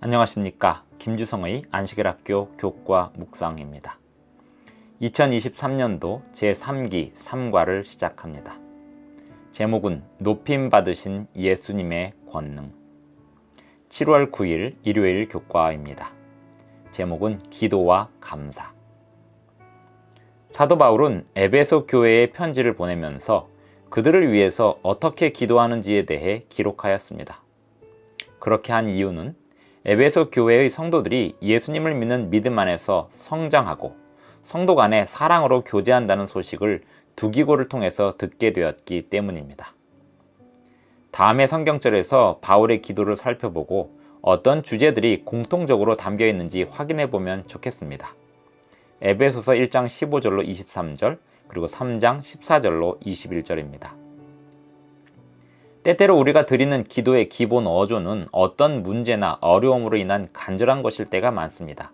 안녕하십니까. 김주성의 안식일학교 교과 묵상입니다. 2023년도 제3기 3과를 시작합니다. 제목은 높임 받으신 예수님의 권능. 7월 9일 일요일 교과입니다. 제목은 기도와 감사. 사도 바울은 에베소 교회에 편지를 보내면서 그들을 위해서 어떻게 기도하는지에 대해 기록하였습니다. 그렇게 한 이유는 에베소 교회의 성도들이 예수님을 믿는 믿음 안에서 성장하고 성도 간에 사랑으로 교제한다는 소식을 두기고를 통해서 듣게 되었기 때문입니다. 다음의 성경절에서 바울의 기도를 살펴보고 어떤 주제들이 공통적으로 담겨 있는지 확인해 보면 좋겠습니다. 에베소서 1장 15절로 23절 그리고 3장 14절로 21절입니다. 때때로 우리가 드리는 기도의 기본 어조는 어떤 문제나 어려움으로 인한 간절한 것일 때가 많습니다.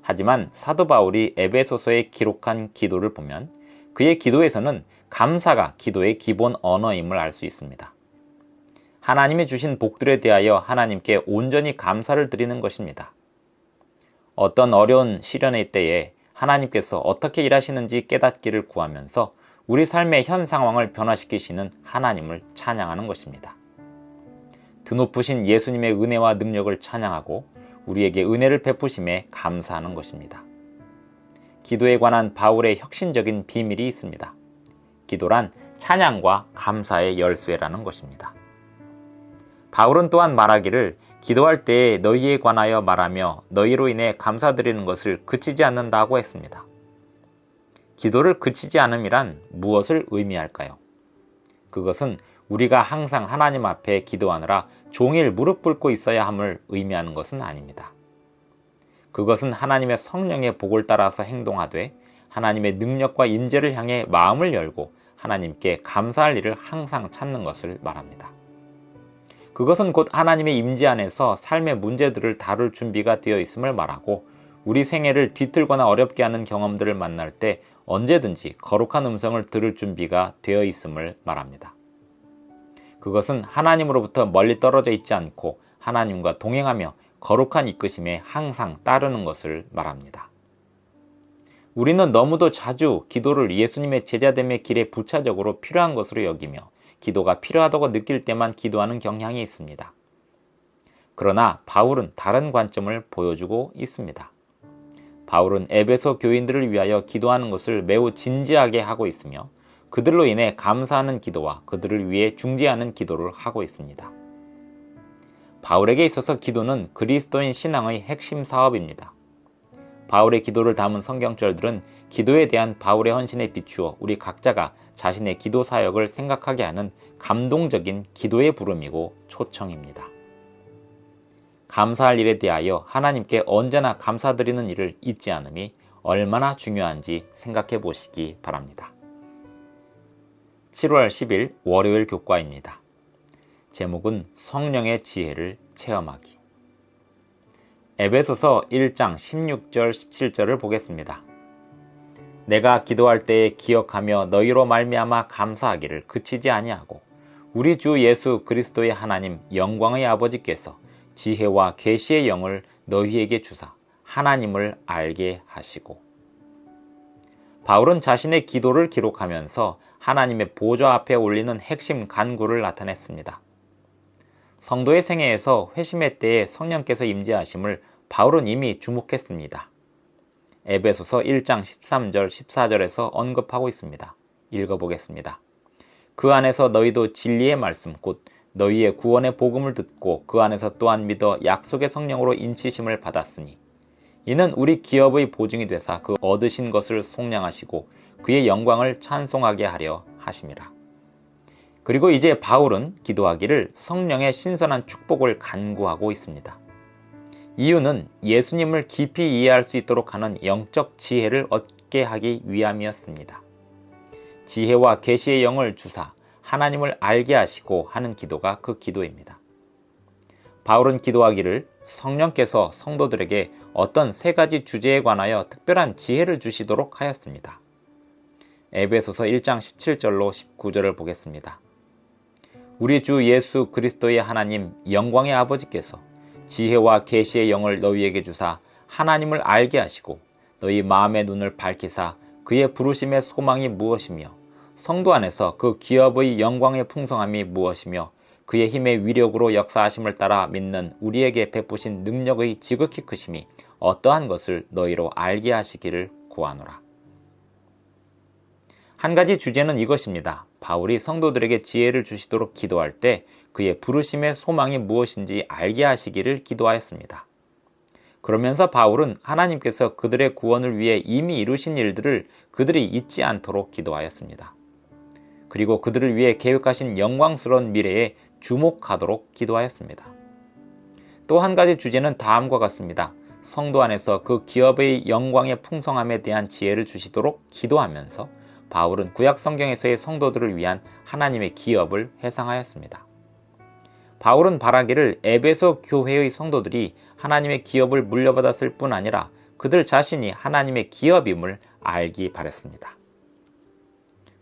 하지만 사도 바울이 에베소서에 기록한 기도를 보면 그의 기도에서는 감사가 기도의 기본 언어임을 알 수 있습니다. 하나님이 주신 복들에 대하여 하나님께 온전히 감사를 드리는 것입니다. 어떤 어려운 시련의 때에 하나님께서 어떻게 일하시는지 깨닫기를 구하면서 우리 삶의 현 상황을 변화시키시는 하나님을 찬양하는 것입니다. 드높으신 예수님의 은혜와 능력을 찬양하고 우리에게 은혜를 베푸심에 감사하는 것입니다. 기도에 관한 바울의 혁신적인 비밀이 있습니다. 기도란 찬양과 감사의 열쇠라는 것입니다. 바울은 또한 말하기를 기도할 때에 너희에 관하여 말하며 너희로 인해 감사드리는 것을 그치지 않는다고 했습니다. 기도를 그치지 않음이란 무엇을 의미할까요? 그것은 우리가 항상 하나님 앞에 기도하느라 종일 무릎 꿇고 있어야 함을 의미하는 것은 아닙니다. 그것은 하나님의 성령의 복을 따라서 행동하되 하나님의 능력과 임재를 향해 마음을 열고 하나님께 감사할 일을 항상 찾는 것을 말합니다. 그것은 곧 하나님의 임재 안에서 삶의 문제들을 다룰 준비가 되어 있음을 말하고 우리 생애를 뒤틀거나 어렵게 하는 경험들을 만날 때 언제든지 거룩한 음성을 들을 준비가 되어 있음을 말합니다. 그것은 하나님으로부터 멀리 떨어져 있지 않고 하나님과 동행하며 거룩한 이끄심에 항상 따르는 것을 말합니다. 우리는 너무도 자주 기도를 예수님의 제자됨의 길에 부차적으로 필요한 것으로 여기며 기도가 필요하다고 느낄 때만 기도하는 경향이 있습니다. 그러나 바울은 다른 관점을 보여주고 있습니다. 바울은 에베소 교인들을 위하여 기도하는 것을 매우 진지하게 하고 있으며 그들로 인해 감사하는 기도와 그들을 위해 중재하는 기도를 하고 있습니다. 바울에게 있어서 기도는 그리스도인 신앙의 핵심 사업입니다. 바울의 기도를 담은 성경절들은 기도에 대한 바울의 헌신에 비추어 우리 각자가 자신의 기도 사역을 생각하게 하는 감동적인 기도의 부름이고 초청입니다. 감사할 일에 대하여 하나님께 언제나 감사드리는 일을 잊지 않음이 얼마나 중요한지 생각해 보시기 바랍니다. 7월 10일 월요일 교과입니다. 제목은 성령의 지혜를 체험하기. 에베소서 1장 16절 17절을 보겠습니다. 내가 기도할 때에 기억하며 너희로 말미암아 감사하기를 그치지 아니하고 우리 주 예수 그리스도의 하나님 영광의 아버지께서 지혜와 계시의 영을 너희에게 주사 하나님을 알게 하시고. 바울은 자신의 기도를 기록하면서 하나님의 보좌 앞에 올리는 핵심 간구를 나타냈습니다. 성도의 생애에서 회심의 때에 성령께서 임재하심을 바울은 이미 주목했습니다. 에베소서 1장 13절 14절에서 언급하고 있습니다. 읽어보겠습니다. 그 안에서 너희도 진리의 말씀 곧 너희의 구원의 복음을 듣고 그 안에서 또한 믿어 약속의 성령으로 인치심을 받았으니 이는 우리 기업의 보증이 되사 그 얻으신 것을 속량하시고 그의 영광을 찬송하게 하려 하심이라. 그리고 이제 바울은 기도하기를 성령의 신선한 축복을 간구하고 있습니다. 이유는 예수님을 깊이 이해할 수 있도록 하는 영적 지혜를 얻게 하기 위함이었습니다. 지혜와 계시의 영을 주사 하나님을 알게 하시고 하는 기도가 그 기도입니다. 바울은 기도하기를 성령께서 성도들에게 어떤 세 가지 주제에 관하여 특별한 지혜를 주시도록 하였습니다. 에베소서 1장 17절로 19절을 보겠습니다. 우리 주 예수 그리스도의 하나님 영광의 아버지께서 지혜와 계시의 영을 너희에게 주사 하나님을 알게 하시고 너희 마음의 눈을 밝히사 그의 부르심의 소망이 무엇이며 성도 안에서 그 기업의 영광의 풍성함이 무엇이며 그의 힘의 위력으로 역사하심을 따라 믿는 우리에게 베푸신 능력의 지극히 크심이 어떠한 것을 너희로 알게 하시기를 구하노라. 한 가지 주제는 이것입니다. 바울이 성도들에게 지혜를 주시도록 기도할 때 그의 부르심의 소망이 무엇인지 알게 하시기를 기도하였습니다. 그러면서 바울은 하나님께서 그들의 구원을 위해 이미 이루신 일들을 그들이 잊지 않도록 기도하였습니다. 그리고 그들을 위해 계획하신 영광스러운 미래에 주목하도록 기도하였습니다. 또 한 가지 주제는 다음과 같습니다. 성도 안에서 그 기업의 영광의 풍성함에 대한 지혜를 주시도록 기도하면서 바울은 구약 성경에서의 성도들을 위한 하나님의 기업을 회상하였습니다. 바울은 바라기를 에베소 교회의 성도들이 하나님의 기업을 물려받았을 뿐 아니라 그들 자신이 하나님의 기업임을 알기 바랬습니다.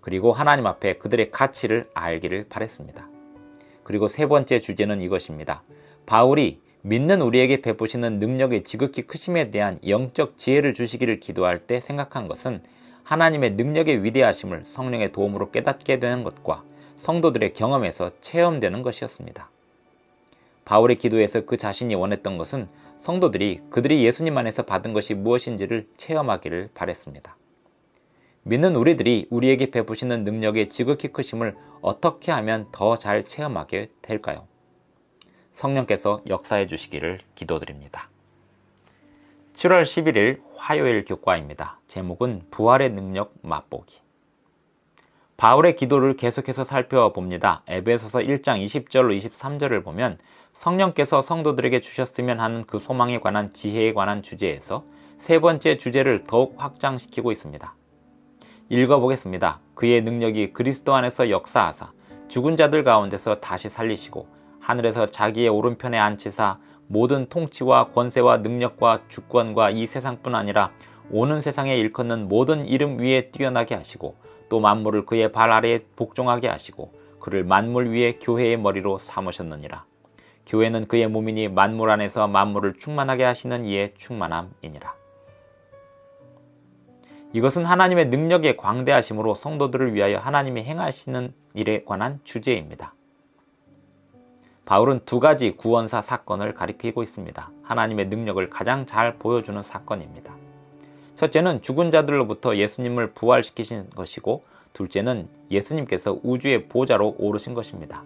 그리고 하나님 앞에 그들의 가치를 알기를 바랬습니다. 그리고 세 번째 주제는 이것입니다. 바울이 믿는 우리에게 베푸시는 능력의 지극히 크심에 대한 영적 지혜를 주시기를 기도할 때 생각한 것은 하나님의 능력의 위대하심을 성령의 도움으로 깨닫게 되는 것과 성도들의 경험에서 체험되는 것이었습니다. 바울의 기도에서 그 자신이 원했던 것은 성도들이 그들이 예수님 안에서 받은 것이 무엇인지를 체험하기를 바랬습니다. 믿는 우리들이 우리에게 베푸시는 능력의 지극히 크심을 어떻게 하면 더 잘 체험하게 될까요? 성령께서 역사해 주시기를 기도드립니다. 7월 11일 화요일 교과입니다. 제목은 부활의 능력 맛보기. 바울의 기도를 계속해서 살펴봅니다. 에베소서 1장 20절로 23절을 보면 성령께서 성도들에게 주셨으면 하는 그 소망에 관한 지혜에 관한 주제에서 세 번째 주제를 더욱 확장시키고 있습니다. 읽어보겠습니다. 그의 능력이 그리스도 안에서 역사하사 죽은 자들 가운데서 다시 살리시고 하늘에서 자기의 오른편에 앉히사 모든 통치와 권세와 능력과 주권과 이 세상뿐 아니라 오는 세상에 일컫는 모든 이름 위에 뛰어나게 하시고 또 만물을 그의 발 아래에 복종하게 하시고 그를 만물 위에 교회의 머리로 삼으셨느니라. 교회는 그의 몸이니 만물 안에서 만물을 충만하게 하시는 이의 충만함이니라. 이것은 하나님의 능력의 광대하심으로 성도들을 위하여 하나님이 행하시는 일에 관한 주제입니다. 바울은 두 가지 구원사 사건을 가리키고 있습니다. 하나님의 능력을 가장 잘 보여주는 사건입니다. 첫째는 죽은 자들로부터 예수님을 부활시키신 것이고 둘째는 예수님께서 우주의 보좌로 오르신 것입니다.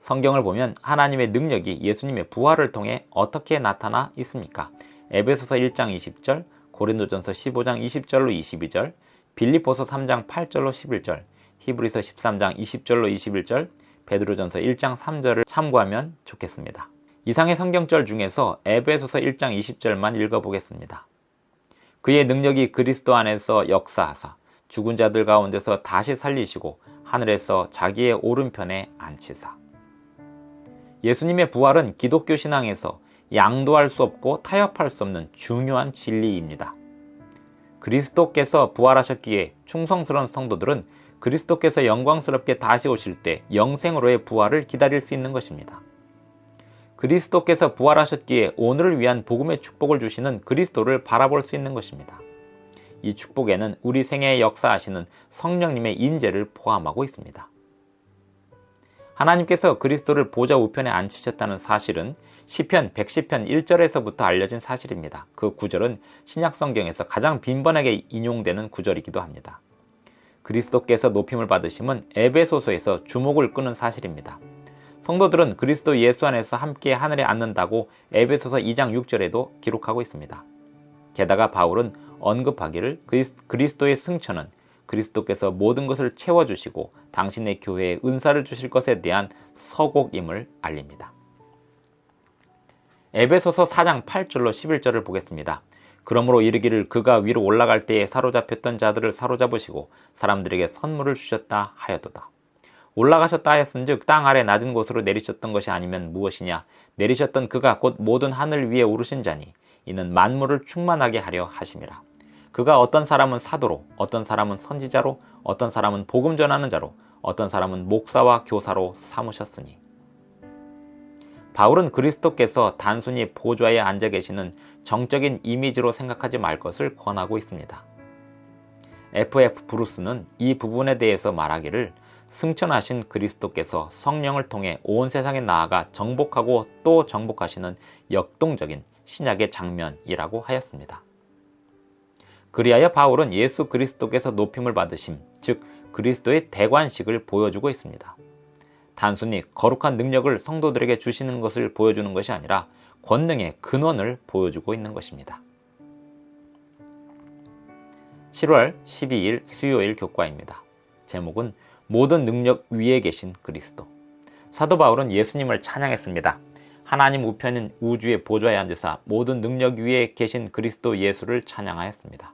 성경을 보면 하나님의 능력이 예수님의 부활을 통해 어떻게 나타나 있습니까? 에베소서 1장 20절, 고린도전서 15장 20절로 22절, 빌립보서 3장 8절로 11절, 히브리서 13장 20절로 21절, 베드로전서 1장 3절을 참고하면 좋겠습니다. 이상의 성경절 중에서 에베소서 1장 20절만 읽어보겠습니다. 그의 능력이 그리스도 안에서 역사하사 죽은 자들 가운데서 다시 살리시고 하늘에서 자기의 오른편에 앉히사. 예수님의 부활은 기독교 신앙에서 양도할 수 없고 타협할 수 없는 중요한 진리입니다. 그리스도께서 부활하셨기에 충성스러운 성도들은 그리스도께서 영광스럽게 다시 오실 때 영생으로의 부활을 기다릴 수 있는 것입니다. 그리스도께서 부활하셨기에 오늘을 위한 복음의 축복을 주시는 그리스도를 바라볼 수 있는 것입니다. 이 축복에는 우리 생애에 역사하시는 성령님의 임재를 포함하고 있습니다. 하나님께서 그리스도를 보좌 우편에 앉히셨다는 사실은 시편 110편 1절에서부터 알려진 사실입니다. 그 구절은 신약 성경에서 가장 빈번하게 인용되는 구절이기도 합니다. 그리스도께서 높임을 받으심은 에베소서에서 주목을 끄는 사실입니다. 성도들은 그리스도 예수 안에서 함께 하늘에 앉는다고 에베소서 2장 6절에도 기록하고 있습니다. 게다가 바울은 언급하기를 그리스도의 승천은 그리스도께서 모든 것을 채워주시고 당신의 교회에 은사를 주실 것에 대한 서곡임을 알립니다. 에베소서 4장 8절로 11절을 보겠습니다. 그러므로 이르기를 그가 위로 올라갈 때에 사로잡혔던 자들을 사로잡으시고 사람들에게 선물을 주셨다 하여도다. 올라가셨다 하였은즉 땅 아래 낮은 곳으로 내리셨던 것이 아니면 무엇이냐? 내리셨던 그가 곧 모든 하늘 위에 오르신 자니 이는 만물을 충만하게 하려 하심이라. 그가 어떤 사람은 사도로, 어떤 사람은 선지자로, 어떤 사람은 복음 전하는 자로, 어떤 사람은 목사와 교사로 삼으셨으니. 바울은 그리스도께서 단순히 보좌에 앉아 계시는 정적인 이미지로 생각하지 말 것을 권하고 있습니다. F.F. 브루스는 이 부분에 대해서 말하기를 승천하신 그리스도께서 성령을 통해 온 세상에 나아가 정복하고 또 정복하시는 역동적인 신약의 장면이라고 하였습니다. 그리하여 바울은 예수 그리스도께서 높임을 받으심, 즉 그리스도의 대관식을 보여주고 있습니다. 단순히 거룩한 능력을 성도들에게 주시는 것을 보여주는 것이 아니라 권능의 근원을 보여주고 있는 것입니다. 7월 12일 수요일 교과입니다. 제목은 모든 능력 위에 계신 그리스도. 사도 바울은 예수님을 찬양했습니다. 하나님 우편인 우주의 보좌에 앉으사 모든 능력 위에 계신 그리스도 예수를 찬양하였습니다.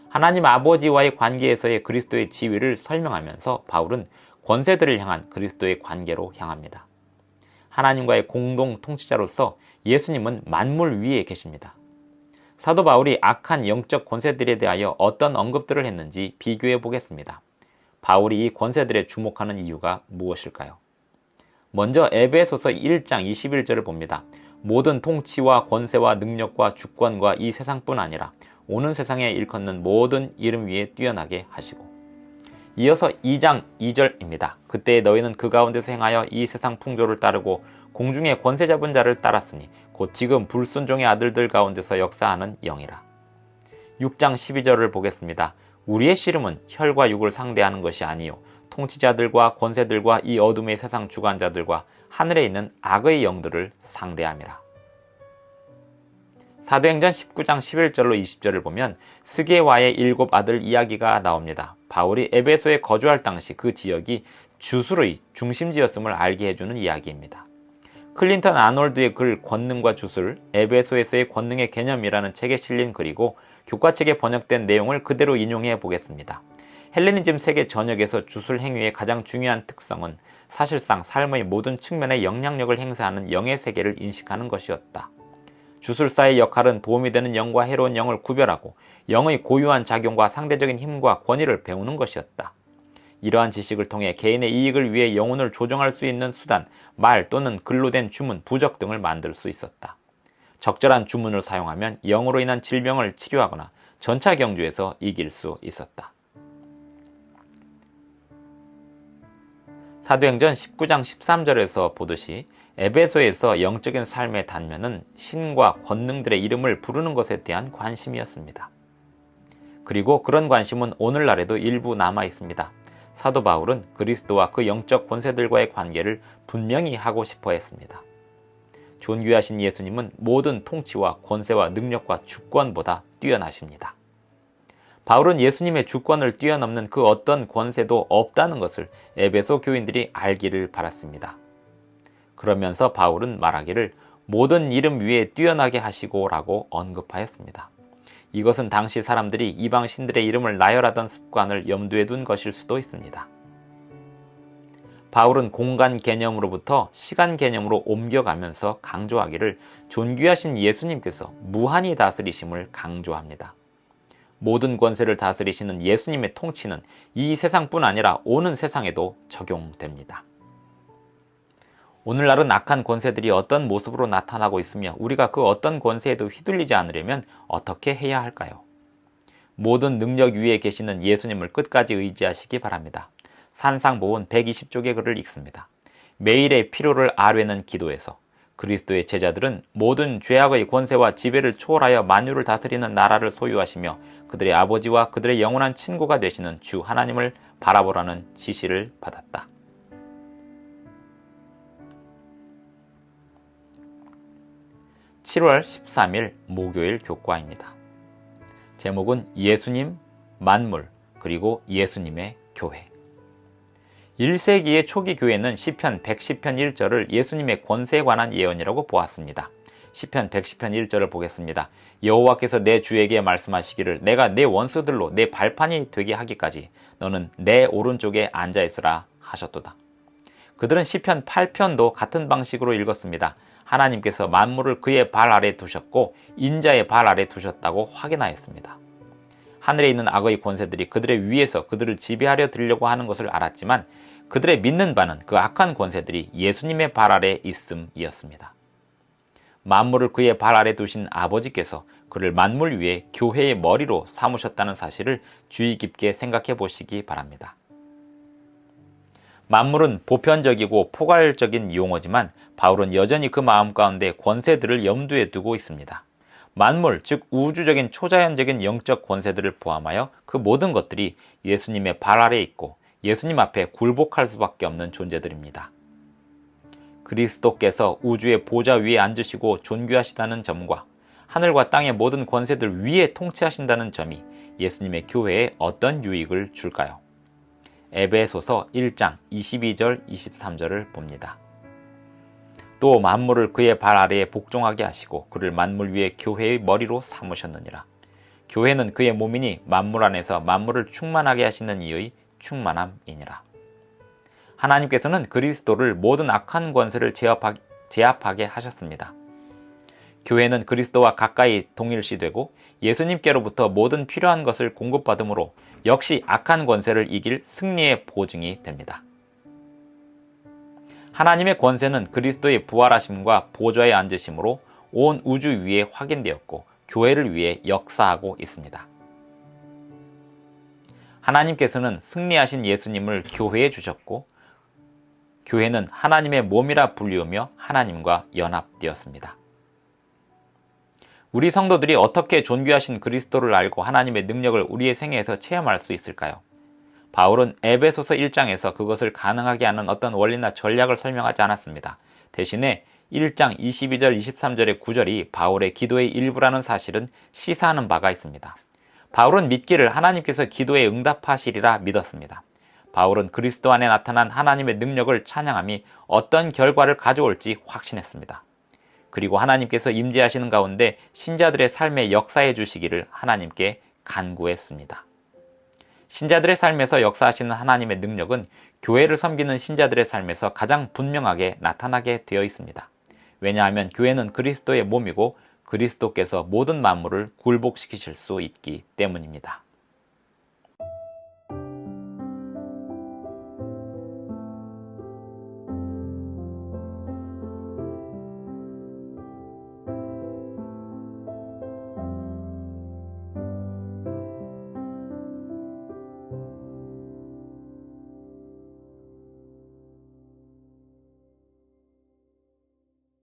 하나님 아버지와의 관계에서의 그리스도의 지위를 설명하면서 바울은 권세들을 향한 그리스도의 관계로 향합니다. 하나님과의 공동 통치자로서 예수님은 만물 위에 계십니다. 사도 바울이 악한 영적 권세들에 대하여 어떤 언급들을 했는지 비교해 보겠습니다. 바울이 이 권세들에 주목하는 이유가 무엇일까요? 먼저 에베소서 1장 21절을 봅니다. 모든 통치와 권세와 능력과 주권과 이 세상뿐 아니라 오는 세상에 일컫는 모든 이름 위에 뛰어나게 하시고, 이어서 2장 2절입니다. 그때 너희는 그 가운데서 행하여 이 세상 풍조를 따르고 공중의 권세 잡은 자를 따랐으니 곧 지금 불순종의 아들들 가운데서 역사하는 영이라. 6장 12절을 보겠습니다. 우리의 씨름은 혈과 육을 상대하는 것이 아니요 통치자들과 권세들과 이 어둠의 세상 주관자들과 하늘에 있는 악의 영들을 상대함이라. 사도행전 19장 11절로 20절을 보면 스게와의 7 아들 이야기가 나옵니다. 바울이 에베소에 거주할 당시 그 지역이 주술의 중심지였음을 알게 해주는 이야기입니다. 클린턴 아놀드의 글 권능과 주술, 에베소에서의 권능의 개념이라는 책에 실린 글이고 교과책에 번역된 내용을 그대로 인용해 보겠습니다. 헬레니즘 세계 전역에서 주술 행위의 가장 중요한 특성은 사실상 삶의 모든 측면에 영향력을 행사하는 영의 세계를 인식하는 것이었다. 주술사의 역할은 도움이 되는 영과 해로운 영을 구별하고 영의 고유한 작용과 상대적인 힘과 권위를 배우는 것이었다. 이러한 지식을 통해 개인의 이익을 위해 영혼을 조종할 수 있는 수단, 말 또는 글로 된 주문, 부적 등을 만들 수 있었다. 적절한 주문을 사용하면 영으로 인한 질병을 치료하거나 전차 경주에서 이길 수 있었다. 사도행전 19장 13절에서 보듯이 에베소에서 영적인 삶의 단면은 신과 권능들의 이름을 부르는 것에 대한 관심이었습니다. 그리고 그런 관심은 오늘날에도 일부 남아 있습니다. 사도 바울은 그리스도와 그 영적 권세들과의 관계를 분명히 하고 싶어 했습니다. 존귀하신 예수님은 모든 통치와 권세와 능력과 주권보다 뛰어나십니다. 바울은 예수님의 주권을 뛰어넘는 그 어떤 권세도 없다는 것을 에베소 교인들이 알기를 바랐습니다. 그러면서 바울은 말하기를 모든 이름 위에 뛰어나게 하시고 라고 언급하였습니다. 이것은 당시 사람들이 이방 신들의 이름을 나열하던 습관을 염두에 둔 것일 수도 있습니다. 바울은 공간 개념으로부터 시간 개념으로 옮겨가면서 강조하기를 존귀하신 예수님께서 무한히 다스리심을 강조합니다. 모든 권세를 다스리시는 예수님의 통치는 이 세상뿐 아니라 오는 세상에도 적용됩니다. 오늘날은 악한 권세들이 어떤 모습으로 나타나고 있으며 우리가 그 어떤 권세에도 휘둘리지 않으려면 어떻게 해야 할까요? 모든 능력 위에 계시는 예수님을 끝까지 의지하시기 바랍니다. 산상보훈 120쪽의 글을 읽습니다. 매일의 필요를 아뢰는 기도에서 그리스도의 제자들은 모든 죄악의 권세와 지배를 초월하여 만유를 다스리는 나라를 소유하시며 그들의 아버지와 그들의 영원한 친구가 되시는 주 하나님을 바라보라는 지시를 받았다. (7월 13일) 목요일 교과입니다. 제목은 예수님, 만물, 그리고 예수님의 교회. 1세기의 초기 교회는 시편 110편 1절을 예수님의 권세에 관한 예언이라고 보았습니다. 시편 110편 1절을 보겠습니다. 여호와께서 내 주에게 말씀하시기를 내가 내 원수들로 내 발판이 되게 하기까지 너는 내 오른쪽에 앉아있으라 하셨도다. 그들은 시편 8편도 같은 방식으로 읽었습니다. 하나님께서 만물을 그의 발 아래 두셨고 인자의 발 아래 두셨다고 확인하였습니다. 하늘에 있는 악의 권세들이 그들의 위에서 그들을 지배하려 들려고 하는 것을 알았지만 그들의 믿는 바는 그 악한 권세들이 예수님의 발 아래 있음이었습니다. 만물을 그의 발 아래 두신 아버지께서 그를 만물 위에 교회의 머리로 삼으셨다는 사실을 주의 깊게 생각해 보시기 바랍니다. 만물은 보편적이고 포괄적인 용어지만 바울은 여전히 그 마음 가운데 권세들을 염두에 두고 있습니다. 만물, 즉 우주적인 초자연적인 영적 권세들을 포함하여 그 모든 것들이 예수님의 발 아래 있고 예수님 앞에 굴복할 수밖에 없는 존재들입니다. 그리스도께서 우주의 보좌 위에 앉으시고 존귀하시다는 점과 하늘과 땅의 모든 권세들 위에 통치하신다는 점이 예수님의 교회에 어떤 유익을 줄까요? 에베소서 1장 22절 23절을 봅니다. 또 만물을 그의 발 아래에 복종하게 하시고 그를 만물 위에 교회의 머리로 삼으셨느니라. 교회는 그의 몸이니 만물 안에서 만물을 충만하게 하시는 이의 충만함이니라. 하나님께서는 그리스도를 모든 악한 권세를 제압하게 하셨습니다. 교회는 그리스도와 가까이 동일시되고 예수님께로부터 모든 필요한 것을 공급받으므로 역시 악한 권세를 이길 승리의 보증이 됩니다. 하나님의 권세는 그리스도의 부활하심과 보좌에 앉으심으로 온 우주 위에 확인되었고 교회를 위해 역사하고 있습니다. 하나님께서는 승리하신 예수님을 교회에 주셨고 교회는 하나님의 몸이라 불리우며 하나님과 연합되었습니다. 우리 성도들이 어떻게 존귀하신 그리스도를 알고 하나님의 능력을 우리의 생애에서 체험할 수 있을까요? 바울은 에베소서 1장에서 그것을 가능하게 하는 어떤 원리나 전략을 설명하지 않았습니다. 대신에 1장 22절 23절의 구절이 바울의 기도의 일부라는 사실은 시사하는 바가 있습니다. 바울은 믿기를 하나님께서 기도에 응답하시리라 믿었습니다. 바울은 그리스도 안에 나타난 하나님의 능력을 찬양함이 어떤 결과를 가져올지 확신했습니다. 그리고 하나님께서 임재하시는 가운데 신자들의 삶에 역사해 주시기를 하나님께 간구했습니다. 신자들의 삶에서 역사하시는 하나님의 능력은 교회를 섬기는 신자들의 삶에서 가장 분명하게 나타나게 되어 있습니다. 왜냐하면 교회는 그리스도의 몸이고 그리스도께서 모든 만물을 굴복시키실 수 있기 때문입니다.